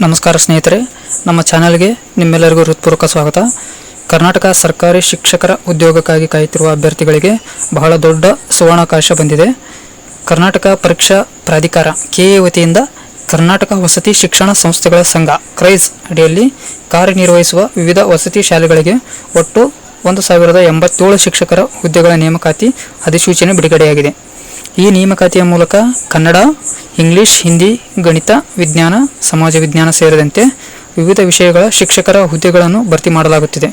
ನಮಸ್ಕಾರ ಸ್ನೇಹಿತರೆ, ನಮ್ಮ ಚಾನೆಲ್ಗೆ ನಿಮ್ಮೆಲ್ಲರಿಗೂ ಹೃತ್ಪೂರ್ವಕ ಸ್ವಾಗತ. ಕರ್ನಾಟಕ ಸರ್ಕಾರಿ ಶಿಕ್ಷಕರ ಉದ್ಯೋಗಕ್ಕಾಗಿ ಕಾಯುತ್ತಿರುವ ಅಭ್ಯರ್ಥಿಗಳಿಗೆ ಬಹಳ ದೊಡ್ಡ ಸುವರ್ಣಾವಕಾಶ ಬಂದಿದೆ. ಕರ್ನಾಟಕ ಪರೀಕ್ಷಾ ಪ್ರಾಧಿಕಾರ ಕೆಎ ವತಿಯಿಂದ ಕರ್ನಾಟಕ ವಸತಿ ಶಿಕ್ಷಣ ಸಂಸ್ಥೆಗಳ ಸಂಘ ಕ್ರೈಸ್ ಅಡಿಯಲ್ಲಿ ಕಾರ್ಯನಿರ್ವಹಿಸುವ ವಿವಿಧ ವಸತಿ ಶಾಲೆಗಳಿಗೆ ಒಟ್ಟು 1087 ಶಿಕ್ಷಕರ ಹುದ್ದೆಗಳ ನೇಮಕಾತಿ ಅಧಿಸೂಚನೆ ಬಿಡುಗಡೆಯಾಗಿದೆ. ಈ ನೇಮಕಾತಿಯ ಮೂಲಕ ಕನ್ನಡ, ಇಂಗ್ಲಿಷ್, ಹಿಂದಿ, ಗಣಿತ, ವಿಜ್ಞಾನ, ಸಮಾಜ ವಿಜ್ಞಾನ ಸೇರಿದಂತೆ ವಿವಿಧ ವಿಷಯಗಳ ಶಿಕ್ಷಕರ ಹುದ್ದೆಗಳನ್ನು ಭರ್ತಿ ಮಾಡಲಾಗುತ್ತಿದೆ.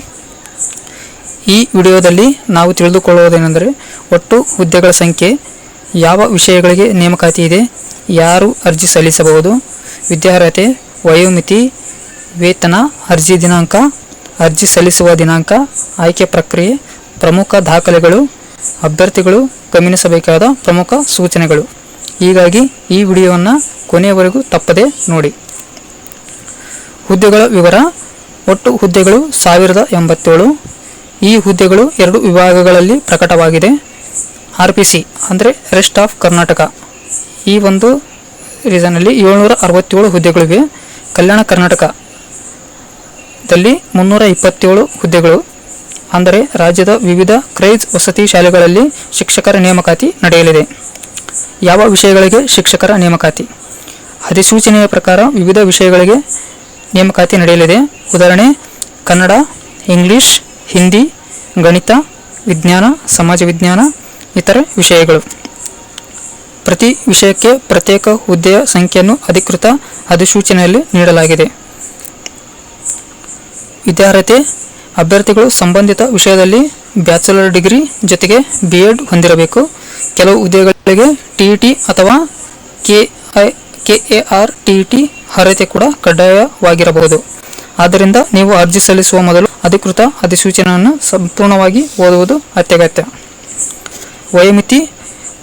ಈ ವಿಡಿಯೋದಲ್ಲಿ ನಾವು ತಿಳಿದುಕೊಳ್ಳುವುದೇನೆಂದರೆ, ಒಟ್ಟು ಹುದ್ದೆಗಳ ಸಂಖ್ಯೆ, ಯಾವ ವಿಷಯಗಳಿಗೆ ನೇಮಕಾತಿ ಇದೆ, ಯಾರು ಅರ್ಜಿ ಸಲ್ಲಿಸಬಹುದು, ವಿದ್ಯಾರ್ಹತೆ, ವಯೋಮಿತಿ, ವೇತನ, ಅರ್ಜಿ ದಿನಾಂಕ, ಅರ್ಜಿ ಸಲ್ಲಿಸುವ ದಿನಾಂಕ, ಆಯ್ಕೆ ಪ್ರಕ್ರಿಯೆ, ಪ್ರಮುಖ ದಾಖಲೆಗಳು, ಅಭ್ಯರ್ಥಿಗಳು ಗಮನಿಸಬೇಕಾದ ಪ್ರಮುಖ ಸೂಚನೆಗಳು. ಹೀಗಾಗಿ ಈ ವಿಡಿಯೋವನ್ನು ಕೊನೆಯವರೆಗೂ ತಪ್ಪದೆ ನೋಡಿ. ಹುದ್ದೆಗಳ ವಿವರ. ಒಟ್ಟು ಹುದ್ದೆಗಳು 1087. ಈ ಹುದ್ದೆಗಳು 2 ವಿಭಾಗಗಳಲ್ಲಿ ಪ್ರಕಟವಾಗಿದೆ. RPC ಅಂದರೆ ರೆಸ್ಟ್ ಆಫ್ ಕರ್ನಾಟಕ, ಈ ಒಂದು ರೀಸನಲ್ಲಿ 767 ಹುದ್ದೆಗಳಿವೆ. ಕಲ್ಯಾಣ ಕರ್ನಾಟಕದಲ್ಲಿ 327 ಹುದ್ದೆಗಳು. ಅಂದರೆ ರಾಜ್ಯದ ವಿವಿಧ ಕ್ರೈಸ್ ವಸತಿ ಶಾಲೆಗಳಲ್ಲಿ ಶಿಕ್ಷಕರ ನೇಮಕಾತಿ ನಡೆಯಲಿದೆ. ಯಾವ ವಿಷಯಗಳಿಗೆ ಶಿಕ್ಷಕರ ನೇಮಕಾತಿ? ಅಧಿಸೂಚನೆಯ ಪ್ರಕಾರ ವಿವಿಧ ವಿಷಯಗಳಿಗೆ ನೇಮಕಾತಿ ನಡೆಯಲಿದೆ. ಉದಾಹರಣೆ: ಕನ್ನಡ, ಇಂಗ್ಲಿಷ್, ಹಿಂದಿ, ಗಣಿತ, ವಿಜ್ಞಾನ, ಸಮಾಜ ವಿಜ್ಞಾನ, ಇತರೆ ವಿಷಯಗಳು. ಪ್ರತಿ ವಿಷಯಕ್ಕೆ ಪ್ರತ್ಯೇಕ ಹುದ್ದೆಯ ಸಂಖ್ಯೆಯನ್ನು ಅಧಿಕೃತ ಅಧಿಸೂಚನೆಯಲ್ಲಿ ನೀಡಲಾಗಿದೆ. ವಿದ್ಯಾರ್ಹತೆ: ಅಭ್ಯರ್ಥಿಗಳು ಸಂಬಂಧಿತ ವಿಷಯದಲ್ಲಿ ಬ್ಯಾಚುಲರ್ ಡಿಗ್ರಿ ಜೊತೆಗೆ B.Ed ಹೊಂದಿರಬೇಕು. ಕೆಲವು ಹುದ್ದೆಗಳಿಗೆ TET ಅಥವಾ KAR-TET ಅರ್ಹತೆ ಕೂಡ ಕಡ್ಡಾಯವಾಗಿರಬಹುದು. ಆದ್ದರಿಂದ ನೀವು ಅರ್ಜಿ ಸಲ್ಲಿಸುವ ಮೊದಲು ಅಧಿಕೃತ ಅಧಿಸೂಚನೆಯನ್ನು ಸಂಪೂರ್ಣವಾಗಿ ಓದುವುದು ಅತ್ಯಗತ್ಯ.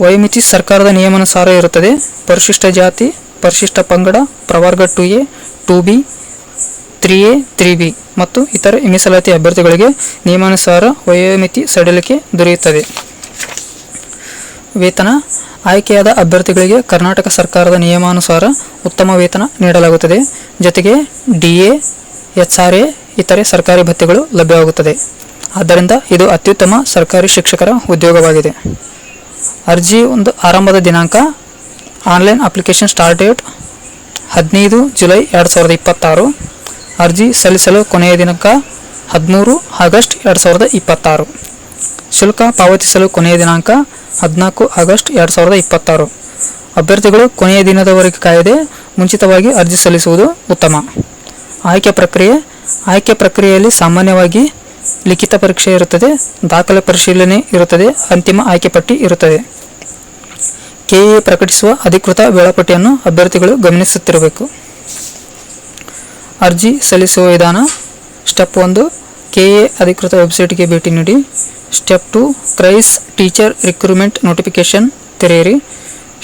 ವಯೋಮಿತಿ ಸರ್ಕಾರದ ನಿಯಮಾನುಸಾರ ಇರುತ್ತದೆ. ಪರಿಶಿಷ್ಟ ಜಾತಿ, ಪರಿಶಿಷ್ಟ ಪಂಗಡ, ಪ್ರವರ್ಗ 2A, 2B, 3A, 3B ಮತ್ತು ಇತರ ಮೀಸಲಾತಿ ಅಭ್ಯರ್ಥಿಗಳಿಗೆ ನಿಯಮಾನುಸಾರ ವಯೋಮಿತಿ ಸಡಿಲಿಕೆ ದೊರೆಯುತ್ತದೆ. ವೇತನ: ಆಯ್ಕೆಯಾದ ಅಭ್ಯರ್ಥಿಗಳಿಗೆ ಕರ್ನಾಟಕ ಸರ್ಕಾರದ ನಿಯಮಾನುಸಾರ ಉತ್ತಮ ವೇತನ ನೀಡಲಾಗುತ್ತದೆ. ಜೊತೆಗೆ DA, HRA ಇತರೆ ಸರ್ಕಾರಿ ಭತ್ಯೆಗಳು ಲಭ್ಯವಾಗುತ್ತದೆ. ಆದ್ದರಿಂದ ಇದು ಅತ್ಯುತ್ತಮ ಸರ್ಕಾರಿ ಶಿಕ್ಷಕರ ಉದ್ಯೋಗವಾಗಿದೆ. ಅರ್ಜಿ ಆರಂಭದ ದಿನಾಂಕ: online application start date 15 July 2026. ಅರ್ಜಿ ಸಲ್ಲಿಸಲು ಕೊನೆಯ ದಿನಾಂಕ 13 ಆಗಸ್ಟ್ 2026. ಶುಲ್ಕ ಪಾವತಿಸಲು ಕೊನೆಯ ದಿನಾಂಕ 14 ಆಗಸ್ಟ್ 2026. ಅಭ್ಯರ್ಥಿಗಳು ಕೊನೆಯ ದಿನದವರೆಗೆ ಕಾಯದೆ ಮುಂಚಿತವಾಗಿ ಅರ್ಜಿ ಸಲ್ಲಿಸುವುದು ಉತ್ತಮ. ಆಯ್ಕೆ ಪ್ರಕ್ರಿಯೆಯಲ್ಲಿ ಸಾಮಾನ್ಯವಾಗಿ ಲಿಖಿತ ಪರೀಕ್ಷೆ ಇರುತ್ತದೆ, ದಾಖಲೆ ಪರಿಶೀಲನೆ ಇರುತ್ತದೆ, ಅಂತಿಮ ಆಯ್ಕೆ ಪಟ್ಟಿ ಇರುತ್ತದೆ. KE ಪ್ರಕಟಿಸುವ ಅಧಿಕೃತ ವೇಳಾಪಟ್ಟಿಯನ್ನು ಅಭ್ಯರ್ಥಿಗಳು ಗಮನಿಸುತ್ತಿರಬೇಕು. ಅರ್ಜಿ ಸಲ್ಲಿಸುವ ವಿಧಾನ: ಸ್ಟೆಪ್ 1 KE ಅಧಿಕೃತ ವೆಬ್ಸೈಟ್ಗೆ ಭೇಟಿ ನೀಡಿ. ಸ್ಟೆಪ್ 2 ಕ್ರೈಸ್ ಟೀಚರ್ ರಿಕ್ರೂಟ್ಮೆಂಟ್ ನೋಟಿಫಿಕೇಶನ್ ತೆರೆಯಿರಿ.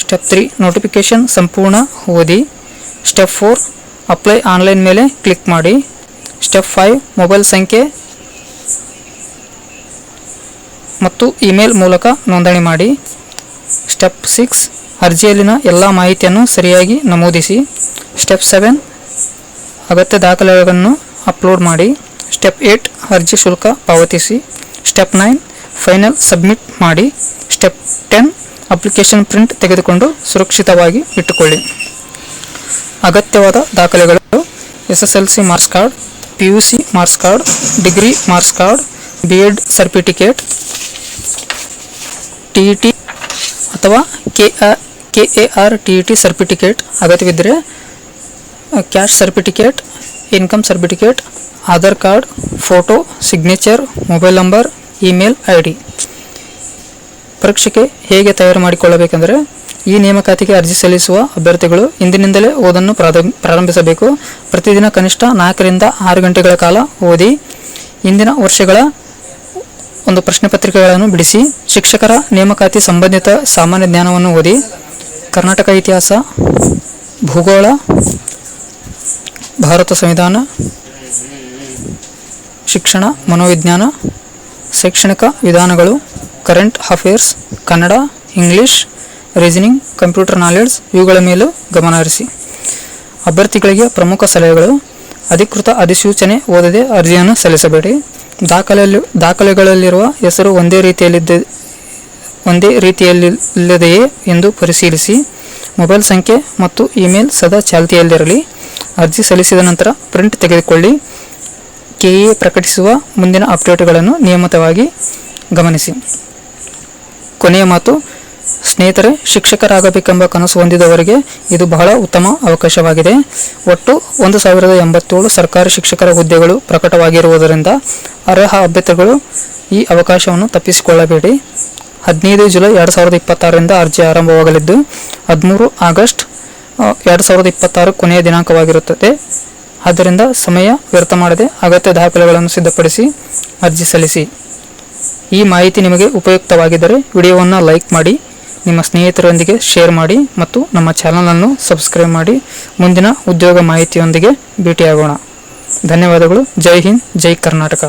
ಸ್ಟೆಪ್ 3 ನೋಟಿಫಿಕೇಶನ್ ಸಂಪೂರ್ಣ ಓದಿ. ಸ್ಟೆಪ್ 4 ಅಪ್ಲೈ ಆನ್ಲೈನ್ ಮೇಲೆ ಕ್ಲಿಕ್ ಮಾಡಿ. ಸ್ಟೆಪ್ 5 ಮೊಬೈಲ್ ಸಂಖ್ಯೆ ಮತ್ತು ಇಮೇಲ್ ಮೂಲಕ ನೋಂದಣಿ ಮಾಡಿ. ಸ್ಟೆಪ್ 6 ಅರ್ಜಿಯಲ್ಲಿನ ಎಲ್ಲ ಮಾಹಿತಿಯನ್ನು ಸರಿಯಾಗಿ ನಮೂದಿಸಿ. ಸ್ಟೆಪ್ 7 ಅಗತ್ಯ ದಾಖಲೆಗಳನ್ನು ಅಪ್ಲೋಡ್ ಮಾಡಿ. ಸ್ಟೆಪ್ 8 ಅರ್ಜಿ ಶುಲ್ಕ ಪಾವತಿಸಿ. ಸ್ಟೆಪ್ 9 ಫೈನಲ್ ಸಬ್ಮಿಟ್ ಮಾಡಿ. ಸ್ಟೆಪ್ 10 ಅಪ್ಲಿಕೇಶನ್ ಪ್ರಿಂಟ್ ತೆಗೆದುಕೊಂಡು ಸುರಕ್ಷಿತವಾಗಿ ಇಟ್ಟುಕೊಳ್ಳಿ. ಅಗತ್ಯವಾದ ದಾಖಲೆಗಳು: SSLC marks card, PUC marks card, degree marks card, B.Ed certificate, TET ಅಥವಾ KAR-TET ಸರ್ಟಿಫಿಕೇಟ್ ಅಗತ್ಯವಿದ್ದರೆ caste certificate, income certificate, Aadhaar card, photo, signature, mobile number, email ID. ಪರೀಕ್ಷೆಗೆ ಹೇಗೆ ತಯಾರು ಮಾಡಿಕೊಳ್ಳಬೇಕೆಂದರೆ, ಈ ನೇಮಕಾತಿಗೆ ಅರ್ಜಿ ಸಲ್ಲಿಸುವ ಅಭ್ಯರ್ಥಿಗಳು ಇಂದಿನಿಂದಲೇ ಓದನ್ನು ಪ್ರಾರಂಭಿಸಬೇಕು. ಪ್ರತಿದಿನ ಕನಿಷ್ಠ 4 ರಿಂದ 6 ಗಂಟೆಗಳ ಕಾಲ ಓದಿ. ಇಂದಿನ ವರ್ಷಗಳ ಒಂದು ಪ್ರಶ್ನೆ ಪತ್ರಿಕೆಗಳನ್ನು ಬಿಡಿಸಿ. ಶಿಕ್ಷಕರ ನೇಮಕಾತಿ ಸಂಬಂಧಿತ ಸಾಮಾನ್ಯ ಜ್ಞಾನವನ್ನು ಓದಿ. ಕರ್ನಾಟಕ ಇತಿಹಾಸ, ಭೂಗೋಳ, ಭಾರತ ಸಂವಿಧಾನ, ಶಿಕ್ಷಣ, ಮನೋವಿಜ್ಞಾನ, ಶೈಕ್ಷಣಿಕ ವಿಧಾನಗಳು, current affairs, Kannada, English, reasoning, computer knowledge ಇವುಗಳ ಮೇಲೂ ಗಮನ ಹರಿಸಿ. ಅಭ್ಯರ್ಥಿಗಳಿಗೆ ಪ್ರಮುಖ ಸಲಹೆಗಳು: ಅಧಿಕೃತ ಅಧಿಸೂಚನೆ ಓದದೆ ಅರ್ಜಿಯನ್ನು ಸಲ್ಲಿಸಬೇಡಿ. ದಾಖಲೆಗಳಲ್ಲಿರುವ ಹೆಸರು ಒಂದೇ ರೀತಿಯಲ್ಲಿಲ್ಲದೆಯೇ ಎಂದು ಪರಿಶೀಲಿಸಿ. ಮೊಬೈಲ್ ಸಂಖ್ಯೆ ಮತ್ತು ಇಮೇಲ್ ಸದಾ ಚಾಲ್ತಿಯಲ್ಲಿರಲಿ. ಅರ್ಜಿ ಸಲ್ಲಿಸಿದ ನಂತರ ಪ್ರಿಂಟ್ ತೆಗೆದುಕೊಳ್ಳಿ. ಕೆಇಎ ಪ್ರಕಟಿಸುವ ಮುಂದಿನ ಅಪ್ಡೇಟ್ಗಳನ್ನು ನಿಯಮಿತವಾಗಿ ಗಮನಿಸಿ. ಕೊನೆಯ ಮಾತು: ಸ್ನೇಹಿತರೆ, ಶಿಕ್ಷಕರಾಗಬೇಕೆಂಬ ಕನಸು ಹೊಂದಿದವರಿಗೆ ಇದು ಬಹಳ ಉತ್ತಮ ಅವಕಾಶವಾಗಿದೆ. ಒಟ್ಟು 1087 ಸರ್ಕಾರಿ ಶಿಕ್ಷಕರ ಹುದ್ದೆಗಳು ಪ್ರಕಟವಾಗಿರುವುದರಿಂದ ಅರ್ಹ ಅಭ್ಯರ್ಥಿಗಳು ಈ ಅವಕಾಶವನ್ನು ತಪ್ಪಿಸಿಕೊಳ್ಳಬೇಡಿ. 15 ಜುಲೈ 2026ರಿಂದ ಅರ್ಜಿ ಆರಂಭವಾಗಲಿದ್ದು 13 ಆಗಸ್ಟ್ 2026 ಕೊನೆಯ ದಿನಾಂಕವಾಗಿರುತ್ತದೆ. ಆದ್ದರಿಂದ ಸಮಯ ವ್ಯರ್ಥ ಮಾಡದೆ ಅಗತ್ಯ ದಾಖಲೆಗಳನ್ನು ಸಿದ್ಧಪಡಿಸಿ ಅರ್ಜಿ ಸಲ್ಲಿಸಿ. ಈ ಮಾಹಿತಿ ನಿಮಗೆ ಉಪಯುಕ್ತವಾಗಿದ್ದರೆ ವಿಡಿಯೋವನ್ನು ಲೈಕ್ ಮಾಡಿ, ನಿಮ್ಮ ಸ್ನೇಹಿತರೊಂದಿಗೆ ಶೇರ್ ಮಾಡಿ ಮತ್ತು ನಮ್ಮ ಚಾನಲನ್ನು ಸಬ್ಸ್ಕ್ರೈಬ್ ಮಾಡಿ. ಮುಂದಿನ ಉದ್ಯೋಗ ಮಾಹಿತಿಯೊಂದಿಗೆ ಭೇಟಿಯಾಗೋಣ. ಧನ್ಯವಾದಗಳು. ಜೈ ಹಿಂದ್, ಜೈ ಕರ್ನಾಟಕ.